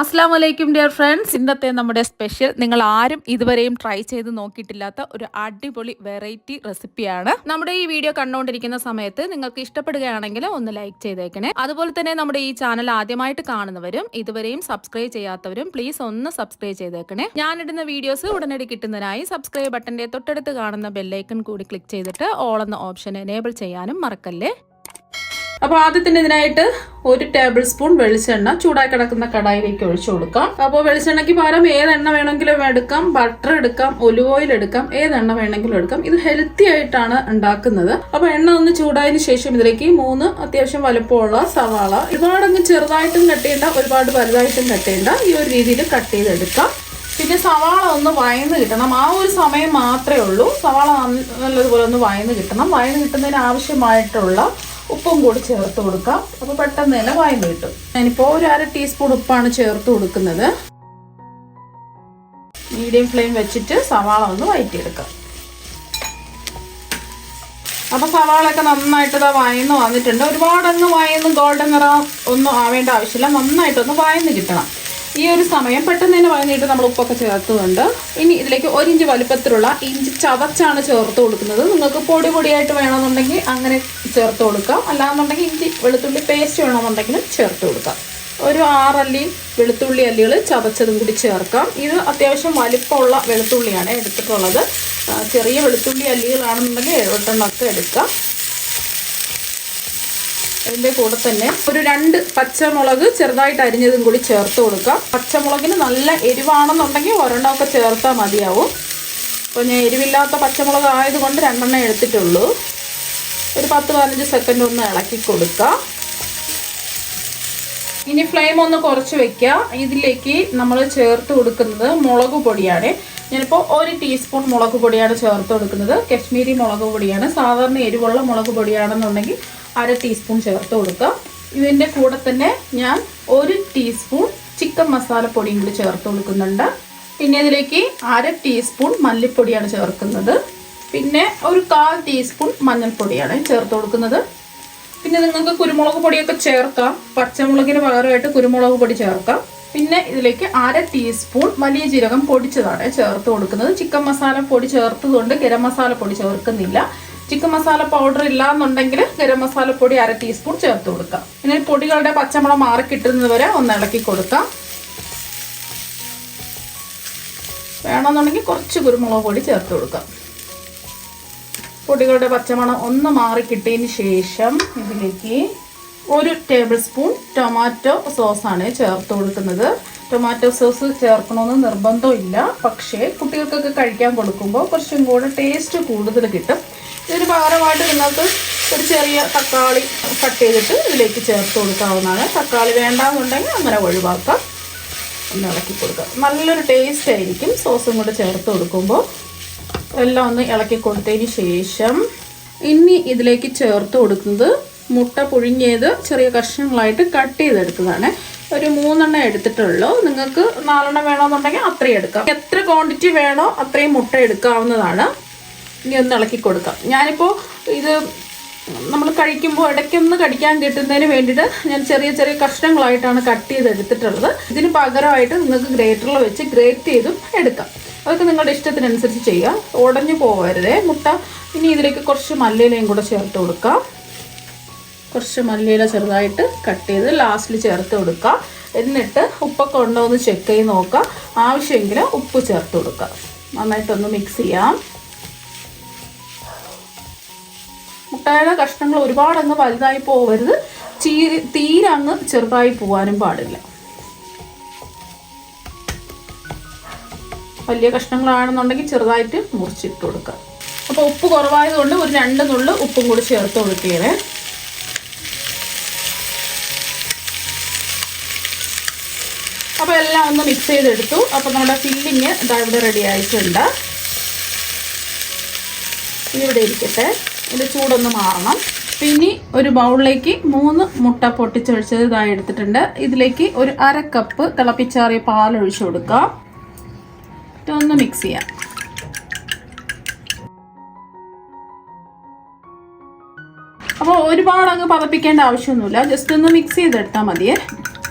അസ്സാം വലൈക്കും dear friends. ഇന്നത്തെ നമ്മുടെ സ്പെഷ്യൽ നിങ്ങൾ ആരും ഇതുവരെയും ട്രൈ ചെയ്ത് നോക്കിയിട്ടില്ലാത്ത ഒരു അടിപൊളി വെറൈറ്റി റെസിപ്പിയാണ്. നമ്മുടെ ഈ വീഡിയോ കണ്ടുകൊണ്ടിരിക്കുന്ന സമയത്ത് നിങ്ങൾക്ക് ഇഷ്ടപ്പെടുകയാണെങ്കിൽ ഒന്ന് ലൈക്ക് ചെയ്തേക്കണേ. അതുപോലെ തന്നെ നമ്മുടെ ഈ ചാനൽ ആദ്യമായിട്ട് കാണുന്നവരും ഇതുവരെയും സബ്സ്ക്രൈബ് ചെയ്യാത്തവരും പ്ലീസ് ഒന്ന് സബ്സ്ക്രൈബ് ചെയ്തേക്കണേ. ഞാനിടുന്ന വീഡിയോസ് ഉടനടി കിട്ടുന്നതിനായി സബ്സ്ക്രൈബ് ബട്ടന്റെ തൊട്ടടുത്ത് കാണുന്ന ബെല്ലൈക്കൺ കൂടി ക്ലിക്ക് ചെയ്തിട്ട് ഓൾ എന്ന ഓപ്ഷൻ എനേബിൾ ചെയ്യാനും മറക്കല്ലേ. അപ്പോൾ ആദ്യത്തിന് ഇതിനായിട്ട് 1 ടേബിൾ സ്പൂൺ വെളിച്ചെണ്ണ ചൂടായി കിടക്കുന്ന കടായിലേക്ക് ഒഴിച്ചു കൊടുക്കാം. അപ്പോൾ വെളിച്ചെണ്ണയ്ക്ക് പകരം ഏതെണ്ണ വേണമെങ്കിലും എടുക്കാം, ബട്ടർ എടുക്കാം, ഒലിവ് ഓയിൽ എടുക്കാം, ഏതെണ്ണ വേണമെങ്കിലും എടുക്കാം. ഇത് ഹെൽത്തി ആയിട്ടാണ് ഉണ്ടാക്കുന്നത്. അപ്പോൾ എണ്ണ ഒന്ന് ചൂടായതിനു ശേഷം ഇതിലേക്ക് 3 അത്യാവശ്യം വലുപ്പമുള്ള സവാള, ഒരുപാടങ്ങ് ചെറുതായിട്ടും കട്ട് ചെയ്യേണ്ട, ഒരുപാട് വലുതായിട്ടും കട്ട് ചെയ്യേണ്ട, ഈ ഒരു രീതിയിൽ കട്ട് ചെയ്തെടുക്കാം. പിന്നെ സവാള ഒന്ന് വയന്ന് കിട്ടണം, ആ ഒരു സമയം മാത്രമേ ഉള്ളൂ. സവാള നല്ലതുപോലെ ഒന്ന് വയന്ന് കിട്ടണം. വയന്ന് കിട്ടുന്നതിന് ആവശ്യമായിട്ടുള്ള ഉപ്പും കൂടി ചേർത്ത് കൊടുക്കാം. അപ്പോൾ പെട്ടെന്ന് തന്നെ വയന്ന് കിട്ടും. ഞാനിപ്പോൾ 1/2 ടീസ്പൂൺ ഉപ്പാണ് ചേർത്ത് കൊടുക്കുന്നത്. മീഡിയം ഫ്ലെയിം വെച്ചിട്ട് സവാള ഒന്ന് വഴറ്റിയെടുക്കാം. അപ്പോൾ സവാളയൊക്കെ നന്നായിട്ട് വയന്ന് വന്നിട്ടുണ്ട്. ഒരുപാടങ്ങ് വയന്ന് ഗോൾഡൻ നിറം ഒന്നും ആവേണ്ട ആവശ്യമില്ല, നന്നായിട്ടൊന്ന് വയന്ന് കിട്ടണം. ഈ ഒരു സമയം പെട്ടെന്ന് തന്നെ വഴന്നിട്ട് നമ്മൾ ഉപ്പൊക്കെ ചേർത്തുന്നുണ്ട്. ഇനി ഇതിലേക്ക് 1 ഇഞ്ച് വലുപ്പത്തിലുള്ള ഇഞ്ചി ചതച്ചാണ് ചേർത്ത് കൊടുക്കുന്നത്. നിങ്ങൾക്ക് പൊടി പൊടിയായിട്ട് വേണമെന്നുണ്ടെങ്കിൽ അങ്ങനെ ചേർത്ത് കൊടുക്കാം, അല്ലാന്നുണ്ടെങ്കിൽ ഇഞ്ചി വെളുത്തുള്ളി പേസ്റ്റ് വേണമെന്നുണ്ടെങ്കിലും ചേർത്ത് കൊടുക്കാം. ഒരു 6 അല്ലി വെളുത്തുള്ളി അല്ലികൾ ചതച്ചതും കൂടി ചേർക്കാം. ഇത് അത്യാവശ്യം വലിപ്പമുള്ള വെളുത്തുള്ളിയാണ് എടുത്തിട്ടുള്ളത്. ചെറിയ വെളുത്തുള്ളി അല്ലികളാണെന്നുണ്ടെങ്കിൽ 7 എണ്ണമൊക്കെ എടുക്കാം. അതിൻ്റെ കൂടെ തന്നെ ഒരു 2 പച്ചമുളക് ചെറുതായിട്ട് അരിഞ്ഞതും കൂടി ചേർത്ത് കൊടുക്കാം. പച്ചമുളകിന് നല്ല എരിവാണെന്നുണ്ടെങ്കിൽ 1 എണ്ണമൊക്കെ ചേർത്താൽ മതിയാവും. അപ്പോൾ ഞാൻ എരിവില്ലാത്ത പച്ചമുളക് ആയതുകൊണ്ട് 2 എണ്ണം എടുത്തിട്ടുള്ളൂ. ഒരു 10-15 സെക്കൻഡ് ഒന്ന് ഇളക്കി കൊടുക്കാം. ഇനി ഫ്ലെയിം ഒന്ന് കുറച്ച് വെക്കുക. ഇതിലേക്ക് നമ്മൾ ചേർത്ത് കൊടുക്കുന്നത് മുളക് പൊടിയാണ്. ഞാനിപ്പോൾ 1 ടീസ്പൂൺ മുളക് പൊടിയാണ് ചേർത്ത് കൊടുക്കുന്നത്. കശ്മീരി മുളക് പൊടിയാണ്. സാധാരണ എരിവുള്ള മുളക് പൊടിയാണെന്നുണ്ടെങ്കിൽ 1/2 ടീസ്പൂൺ ചേർത്ത് കൊടുക്കാം. ഇതിൻ്റെ കൂടെ തന്നെ ഞാൻ 1 ടീസ്പൂൺ ചിക്കൻ മസാലപ്പൊടിയും കൂടി ചേർത്ത് കൊടുക്കുന്നുണ്ട്. പിന്നെ ഇതിലേക്ക് 1/2 ടീസ്പൂൺ മല്ലിപ്പൊടിയാണ് ചേർക്കുന്നത്. പിന്നെ ഒരു 1/4 ടീസ്പൂൺ മഞ്ഞൾപ്പൊടിയാണ് ചേർത്ത് കൊടുക്കുന്നത്. പിന്നെ നിങ്ങൾക്ക് കുരുമുളക് പൊടിയൊക്കെ ചേർക്കാം, പച്ചമുളകിന് പകരമായിട്ട് കുരുമുളക് പൊടി ചേർക്കാം. പിന്നെ ഇതിലേക്ക് 1/2 ടീസ്പൂൺ വലിയ ജീരകം പൊടിച്ചതാണ് ചേർത്ത് കൊടുക്കുന്നത്. ചിക്കൻ മസാല പൊടി ചേർത്തതുകൊണ്ട് ഗരം മസാല പൊടി ചേർക്കുന്നില്ല. ചിക്കൻ മസാല പൗഡർ ഇല്ലാന്നുണ്ടെങ്കിൽ ഗരം മസാല പൊടി 1/2 ടീസ്പൂൺ ചേർത്ത് കൊടുക്കാം. ഇനി പൊടികളുടെ പച്ചമണം മാറി കിട്ടുന്നത് വരെ ഒന്ന് ഇളക്കി കൊടുക്കാം. വേണമെന്നുണ്ടെങ്കിൽ കുറച്ച് കുരുമുളക് പൊടി ചേർത്ത് കൊടുക്കാം. പൊടികളുടെ പച്ചമണം ഒന്ന് മാറി കിട്ടിയതിന് ശേഷം ഇതിലേക്ക് 1 ടേബിൾ സ്പൂൺ ടൊമാറ്റോ സോസാണ് ചേർത്ത് കൊടുക്കുന്നത്. ടൊമാറ്റോ സോസ് ചേർക്കണമെന്ന് നിർബന്ധമില്ല, പക്ഷേ കുട്ടികൾക്കൊക്കെ കഴിക്കാൻ കൊടുക്കുമ്പോൾ കുറച്ചും കൂടെ ടേസ്റ്റ് കൂടുതൽ കിട്ടും. ഇതിന് പകരമായിട്ട് നിങ്ങൾക്ക് ഒരു ചെറിയ തക്കാളി കട്ട് ചെയ്തിട്ട് ഇതിലേക്ക് ചേർത്ത് കൊടുക്കാവുന്നതാണ്. തക്കാളി വേണ്ടാന്നുണ്ടെങ്കിൽ അങ്ങനെ ഒഴിവാക്കാം. ഒന്ന് ഇളക്കി കൊടുക്കാം. നല്ലൊരു ടേസ്റ്റ് ആയിരിക്കും സോസും കൂടെ ചേർത്ത് കൊടുക്കുമ്പോൾ. എല്ലാം ഒന്ന് ഇളക്കി കൊടുത്തതിന് ശേഷം ഇനി ഇതിലേക്ക് ചേർത്ത് കൊടുക്കുന്നത് മുട്ട പുഴുങ്ങിയത് ചെറിയ കഷ്ണങ്ങളായിട്ട് കട്ട് ചെയ്തെടുക്കുന്നതാണ്. ഒരു 3 എണ്ണം എടുത്തിട്ടുള്ളൂ. നിങ്ങൾക്ക് 4 എണ്ണം വേണമെന്നുണ്ടെങ്കിൽ അത്രയും എടുക്കാം. എത്ര ക്വാണ്ടിറ്റി വേണോ അത്രയും മുട്ട എടുക്കാവുന്നതാണ്. ഇനി ഒന്ന് ഇളക്കി കൊടുക്കാം. ഞാനിപ്പോൾ ഇത് നമ്മൾ കഴിക്കുമ്പോൾ ഇടയ്ക്കൊന്ന് കടിക്കാൻ കിട്ടുന്നതിന് വേണ്ടിയിട്ട് ഞാൻ ചെറിയ ചെറിയ കഷ്ണങ്ങളായിട്ടാണ് കട്ട് ചെയ്തെടുത്തിട്ടുള്ളത്. ഇതിന് പകരമായിട്ട് നിങ്ങൾക്ക് ഗ്രേറ്ററിൽ വെച്ച് ഗ്രേറ്റ് ചെയ്തും എടുക്കാം. അതൊക്കെ നിങ്ങളുടെ ഇഷ്ടത്തിനനുസരിച്ച് ചെയ്യുക, ഉടഞ്ഞു പോകരുതേ മുട്ട. ഇനി ഇതിലേക്ക് കുറച്ച് മല്ലിയിലയും കൂടെ ചേർത്ത് കൊടുക്കാം. കുറച്ച് മല്ലിയില ചെറുതായിട്ട് കട്ട് ചെയ്ത് ലാസ്റ്റിൽ ചേർത്ത് കൊടുക്കുക. എന്നിട്ട് ഉപ്പൊക്കെ ഉണ്ടോ എന്ന് ചെക്ക് ചെയ്ത് നോക്കുക. ആവശ്യമെങ്കിൽ ഉപ്പ് ചേർത്ത് കൊടുക്കുക. നന്നായിട്ടൊന്ന് മിക്സ് ചെയ്യാം. മുട്ടയുടെ കഷ്ണങ്ങൾ ഒരുപാടങ്ങ് വലുതായി പോകരുത്, തീരെ അങ്ങ് ചെറുതായി പോകാനും പാടില്ല. വലിയ കഷ്ണങ്ങളാണെന്നുണ്ടെങ്കിൽ ചെറുതായിട്ട് മുറിച്ചിട്ട് കൊടുക്കുക. അപ്പോൾ ഉപ്പ് കുറവായതുകൊണ്ട് ഒരു 2 നുള്ള് ഉപ്പും കൂടി ചേർത്ത് കൊടുക്കുകയാണ്. അപ്പോൾ എല്ലാം ഒന്ന് മിക്സ് ചെയ്തെടുത്തു. അപ്പോൾ നമ്മുടെ ഫില്ലിങ് ഇവിടെ റെഡി ആയിട്ടുണ്ട്. ഇനി ഇവിടെ ഇരിക്കട്ടെ, ഇതിൻ്റെ ചൂടൊന്ന് മാറണം. പിന്നെ ഒരു ബൗളിലേക്ക് 3 മുട്ട പൊട്ടിച്ചൊഴിച്ചത് ഇതായി എടുത്തിട്ടുണ്ട്. ഇതിലേക്ക് ഒരു 1/2 കപ്പ് തിളപ്പിച്ചാറിയ പാൽ ഒഴിച്ചു കൊടുക്കാം. ഒന്ന് മിക്സ് ചെയ്യാം. അപ്പോൾ ഒരുപാട് അങ്ങ് പതപ്പിക്കേണ്ട ആവശ്യമൊന്നുമില്ല, ജസ്റ്റ് ഒന്ന് മിക്സ് ചെയ്തെടുത്താൽ മതിയേ.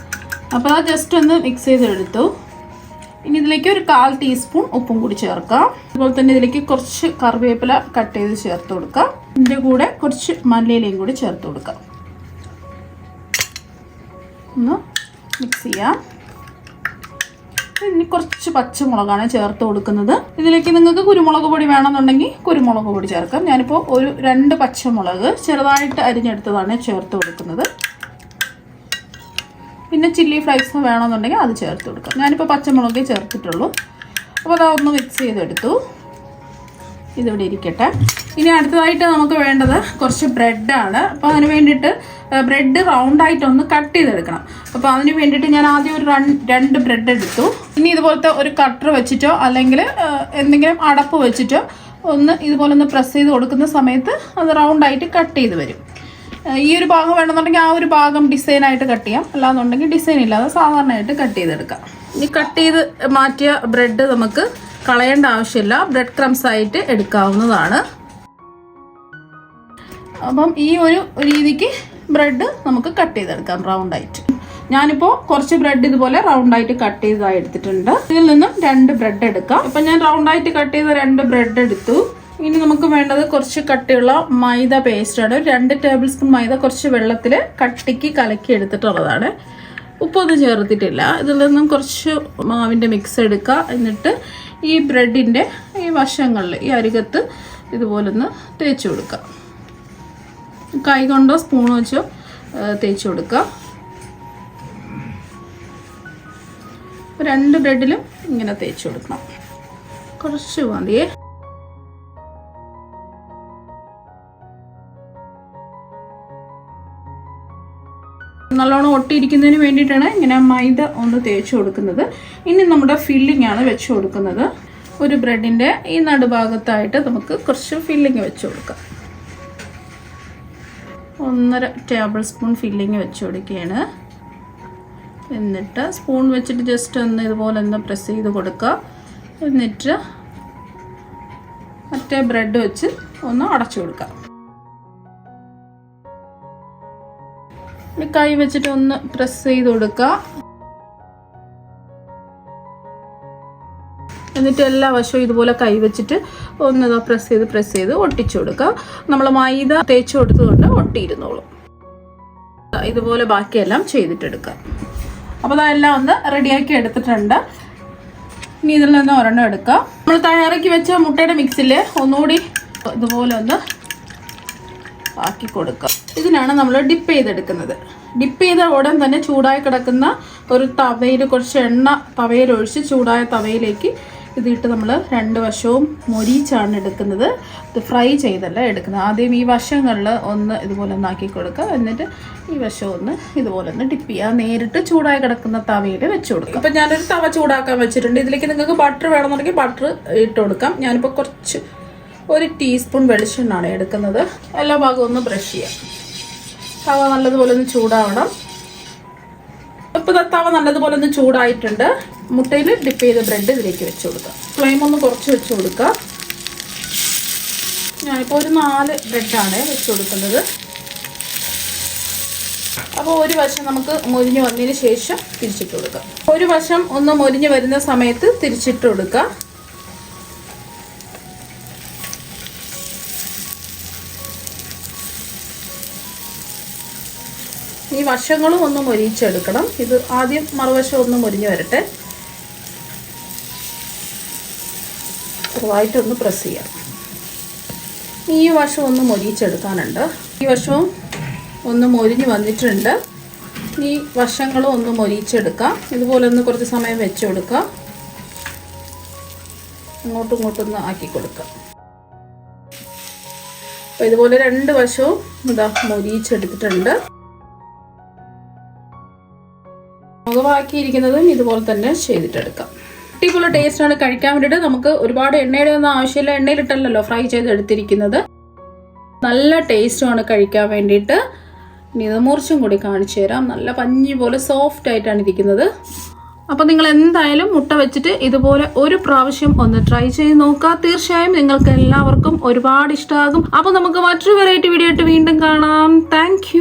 അപ്പോൾ അത് ജസ്റ്റ് ഒന്ന് മിക്സ് ചെയ്തെടുത്തു. ഇനി ഇതിലേക്ക് ഒരു 1/4 ടീസ്പൂൺ ഉപ്പും കൂടി ചേർക്കാം. അതുപോലെ തന്നെ ഇതിലേക്ക് കുറച്ച് കറിവേപ്പില കട്ട് ചെയ്ത് ചേർത്ത് കൊടുക്കാം. ഇതിൻ്റെ കൂടെ കുറച്ച് മല്ലിയിലയും കൂടി ചേർത്ത് കൊടുക്കാം. ഒന്ന് മിക്സ് ചെയ്യാം. ഇനി കുറച്ച് പച്ചമുളകാണ് ചേർത്ത് കൊടുക്കുന്നത്. ഇതിലേക്ക് നിങ്ങൾക്ക് കുരുമുളക് പൊടി വേണമെന്നുണ്ടെങ്കിൽ കുരുമുളക് പൊടി ചേർക്കാം. ഞാനിപ്പോൾ ഒരു 2 പച്ചമുളക് ചെറുതായിട്ട് അരിഞ്ഞെടുത്തതാണ് ചേർത്ത് കൊടുക്കുന്നത്. പിന്നെ ചില്ലി ഫ്ലേക്സ് വേണമെന്നുണ്ടെങ്കിൽ അത് ചേർത്ത് കൊടുക്കാം. ഞാനിപ്പോൾ പച്ചമുളകേ ചേർത്തിട്ടുള്ളൂ. അപ്പോൾ അതൊന്ന് മിക്സ് ചെയ്തെടുത്തു. ഇതിവിടെ ഇരിക്കട്ടെ. ഇനി അടുത്തതായിട്ട് നമുക്ക് വേണ്ടത് കുറച്ച് ബ്രെഡാണ്. അപ്പോൾ അതിന് വേണ്ടിയിട്ട് ബ്രെഡ് റൗണ്ടായിട്ടൊന്ന് കട്ട് ചെയ്തെടുക്കണം. അപ്പോൾ അതിന് വേണ്ടിയിട്ട് ഞാൻ ആദ്യം ഒരു 2 ബ്രെഡ് എടുത്തു. ഇനി ഇതുപോലത്തെ ഒരു കട്ടർ വെച്ചിട്ടോ അല്ലെങ്കിൽ എന്തെങ്കിലും അടപ്പ് വെച്ചിട്ടോ ഒന്ന് ഇതുപോലെ ഒന്ന് പ്രസ് ചെയ്ത് കൊടുക്കുന്ന സമയത്ത് അത് റൗണ്ടായിട്ട് കട്ട് ചെയ്ത് വരും. ഈ ഒരു ഭാഗം വേണമെന്നുണ്ടെങ്കിൽ ആ ഒരു ഭാഗം ഡിസൈനായിട്ട് കട്ട് ചെയ്യാം. അല്ലാന്നുണ്ടെങ്കിൽ ഡിസൈൻ ഇല്ലാതെ സാധാരണയായിട്ട് കട്ട് ചെയ്തെടുക്കാം. ഇനി കട്ട് ചെയ്ത് മാറ്റിയ ബ്രെഡ് നമുക്ക് കളയേണ്ട ആവശ്യമില്ല. ബ്രെഡ് ക്രംസ് ആയിട്ട് എടുക്കാവുന്നതാണ്. അപ്പം ഈ ഒരു രീതിക്ക് ബ്രെഡ് നമുക്ക് കട്ട് ചെയ്തെടുക്കാം റൗണ്ടായിട്ട്. ഞാനിപ്പോൾ കുറച്ച് ബ്രെഡ് ഇതുപോലെ റൗണ്ടായിട്ട് കട്ട് ചെയ്തതായി എടുത്തിട്ടുണ്ട്. ഇതിൽ നിന്നും 2 ബ്രെഡ് എടുക്കാം. ഇപ്പം ഞാൻ റൗണ്ടായിട്ട് കട്ട് ചെയ്ത 2 ബ്രെഡ് എടുത്തു. ഇനി നമുക്ക് വേണ്ടത് കുറച്ച് കട്ടിയുള്ള മൈദ പേസ്റ്റാണ്. 2 ടേബിൾ സ്പൂൺ മൈദ കുറച്ച് വെള്ളത്തിൽ കട്ടിക്ക് കലക്കി എടുത്തിട്ടുള്ളതാണ്. ഉപ്പൊന്നും ചേർത്തിട്ടില്ല. ഇതിൽ നിന്നും കുറച്ച് മാവിൻ്റെ മിക്സ് എടുക്കുക. എന്നിട്ട് ഈ ബ്രെഡിൻ്റെ ഈ വശങ്ങളിൽ ഈ അരികത്ത് ഇതുപോലൊന്ന് തേച്ച് കൊടുക്കുക. കൈ കൊണ്ടോ സ്പൂൺ വെച്ചോ തേച്ച് കൊടുക്കുക. 2 ബ്രെഡിലും ഇങ്ങനെ തേച്ച് കൊടുക്കണം. കുറച്ച് മതിയേ. നല്ലോണം ഒട്ടിയിരിക്കുന്നതിന് വേണ്ടിയിട്ടാണ് ഇങ്ങനെ മൈദ ഒന്ന് തേച്ച് കൊടുക്കുന്നത്. ഇനി നമ്മുടെ ഫില്ലിംഗ് ആണ് വെച്ച് കൊടുക്കുന്നത്. ഒരു ബ്രെഡിൻ്റെ ഈ നടുഭാഗത്തായിട്ട് നമുക്ക് കുറച്ച് ഫില്ലിങ് വെച്ച് കൊടുക്കാം. 1.5 ടേബിൾ സ്പൂൺ ഫില്ലിങ് വെച്ച് കൊടുക്കുകയാണ്. എന്നിട്ട് സ്പൂൺ വെച്ചിട്ട് ജസ്റ്റ് ഒന്ന് ഇതുപോലെ ഒന്ന് പ്രസ് ചെയ്ത് കൊടുക്കുക. എന്നിട്ട് മറ്റേ ബ്രെഡ് വെച്ച് ഒന്ന് അടച്ചു കൊടുക്കുക. കൈ വെച്ചിട്ട് ഒന്ന് പ്രസ് ചെയ്ത് കൊടുക്കുക. എന്നിട്ട് എല്ലാ വശവും ഇതുപോലെ കൈ വെച്ചിട്ട് ഒന്ന് പ്രസ് ചെയ്ത് ഒട്ടിച്ചു കൊടുക്കുക. നമ്മൾ മൈദ തേച്ച് കൊടുത്തതുകൊണ്ട് ഒട്ടിയിരുന്നോളും. ഇതുപോലെ ബാക്കിയെല്ലാം ചെയ്തിട്ടെടുക്കുക. അപ്പോൾ അതെല്ലാം ഒന്ന് റെഡിയാക്കി എടുത്തിട്ടുണ്ട്. ഇനി ഇതിൽ നിന്ന് ഒരെണ്ണം എടുക്കുക. നമ്മൾ തയ്യാറാക്കി വെച്ച മുട്ടയുടെ മിക്സിൽ ഒന്നുകൂടി ഇതുപോലെ ഒന്ന് ആക്കി കൊടുക്കുക. ഇതിനാണ് നമ്മൾ ഡിപ്പ് ചെയ്തെടുക്കുന്നത്. ഡിപ്പ് ചെയ്ത ഉടൻ തന്നെ ചൂടായി കിടക്കുന്ന ഒരു തവയിൽ കുറച്ച് എണ്ണ തവയിലൊഴിച്ച് ചൂടായ തവയിലേക്ക് ഇതിട്ട് നമ്മൾ 2 വശവും മൊരിച്ചാണ് എടുക്കുന്നത്. ഇത് ഫ്രൈ ചെയ്തല്ല എടുക്കുന്നത്. ആദ്യം ഈ വശങ്ങളിൽ ഒന്ന് ഇതുപോലെ ഒന്നാക്കി കൊടുക്കുക. എന്നിട്ട് ഈ വശം ഒന്ന് ഇതുപോലെ ഒന്ന് ഡിപ്പ് ചെയ്യുക. നേരിട്ട് ചൂടായി കിടക്കുന്ന തവയിൽ വെച്ച് കൊടുക്കുക. അപ്പം ഞാനൊരു തവ ചൂടാക്കാൻ വെച്ചിട്ടുണ്ട്. ഇതിലേക്ക് നിങ്ങൾക്ക് ബട്ടർ വേണമെന്നുണ്ടെങ്കിൽ ബട്ടർ ഇട്ട് കൊടുക്കാം. ഞാനിപ്പോൾ കുറച്ച് 1 ടീസ്പൂൺ വെളിച്ചെണ്ണയാണ് എടുക്കുന്നത്. എല്ലാ ഭാഗവും ഒന്ന് ബ്രഷ് ചെയ്യാം. തവ നല്ലതുപോലെ ഒന്ന് ചൂടാവണം. ഇപ്പോൾ തവ നല്ലതുപോലെ ഒന്ന് ചൂടായിട്ടുണ്ട്. മുട്ടയിൽ ഡിപ്പ് ചെയ്ത ബ്രെഡ് ഇതിലേക്ക് വെച്ച് കൊടുക്കുക. ഫ്ലെയിം ഒന്ന് കുറച്ച് വെച്ച് കൊടുക്കുക. ഞാനിപ്പോൾ ഒരു 4 ബ്രെഡാണ് വെച്ച് കൊടുക്കുന്നത്. അപ്പോൾ ഒരു വശം നമുക്ക് മൊരിഞ്ഞ് വന്നതിന് ശേഷം തിരിച്ചിട്ട് കൊടുക്കുക. ഒരു വശം ഒന്ന് മൊരിഞ്ഞ് വരുന്ന സമയത്ത് തിരിച്ചിട്ട് കൊടുക്കുക. ഈ വശങ്ങളും ഒന്ന് മൊരിച്ചെടുക്കണം. ഇത് ആദ്യം മറുവശം ഒന്ന് മൊരിഞ്ഞ് വരട്ടെ. ചെറുതായിട്ടൊന്ന് പ്രസ് ചെയ്യാം. ഈ വശം ഒന്ന് മൊരിച്ചെടുക്കാനുണ്ട്. ഈ വശവും ഒന്ന് മൊരിഞ്ഞ് വന്നിട്ടുണ്ട്. ഈ വശങ്ങളും ഒന്ന് മൊരിച്ചെടുക്കാം. ഇതുപോലെ ഒന്ന് കുറച്ച് സമയം വെച്ച് കൊടുക്കുക. അങ്ങോട്ടും ഇങ്ങോട്ടൊന്ന് ആക്കി കൊടുക്കുക. അപ്പോൾ ഇതുപോലെ 2 വശവും ഇതാ മൊരിച്ചെടുത്തിട്ടുണ്ട്. മുഖമാക്കിയിരിക്കുന്നതും ഇതുപോലെ തന്നെ ചെയ്തിട്ടെടുക്കാം. അടിപൊളി ടേസ്റ്റാണ്. കഴിക്കാൻ വേണ്ടിയിട്ട് നമുക്ക് ഒരുപാട് എണ്ണയുടെ ഒന്നും ആവശ്യമില്ല. എണ്ണയിലിട്ടല്ലോ ഫ്രൈ ചെയ്തെടുത്തിരിക്കുന്നത്. നല്ല ടേസ്റ്റുമാണ് കഴിക്കാൻ വേണ്ടിയിട്ട്. ഇനി ഇത് മുറിച്ചും കൂടി കാണിച്ചു തരാം. നല്ല പഞ്ഞി പോലെ സോഫ്റ്റ് ആയിട്ടാണ് ഇരിക്കുന്നത്. അപ്പോൾ നിങ്ങൾ എന്തായാലും മുട്ട വെച്ചിട്ട് ഇതുപോലെ ഒരു പ്രാവശ്യം ഒന്ന് ട്രൈ ചെയ്ത് നോക്കുക. തീർച്ചയായും നിങ്ങൾക്ക് എല്ലാവർക്കും ഒരുപാട് ഇഷ്ടമാകും. അപ്പോൾ നമുക്ക് മറ്റൊരു വെറൈറ്റി വീഡിയോ ആയിട്ട് വീണ്ടും കാണാം. താങ്ക്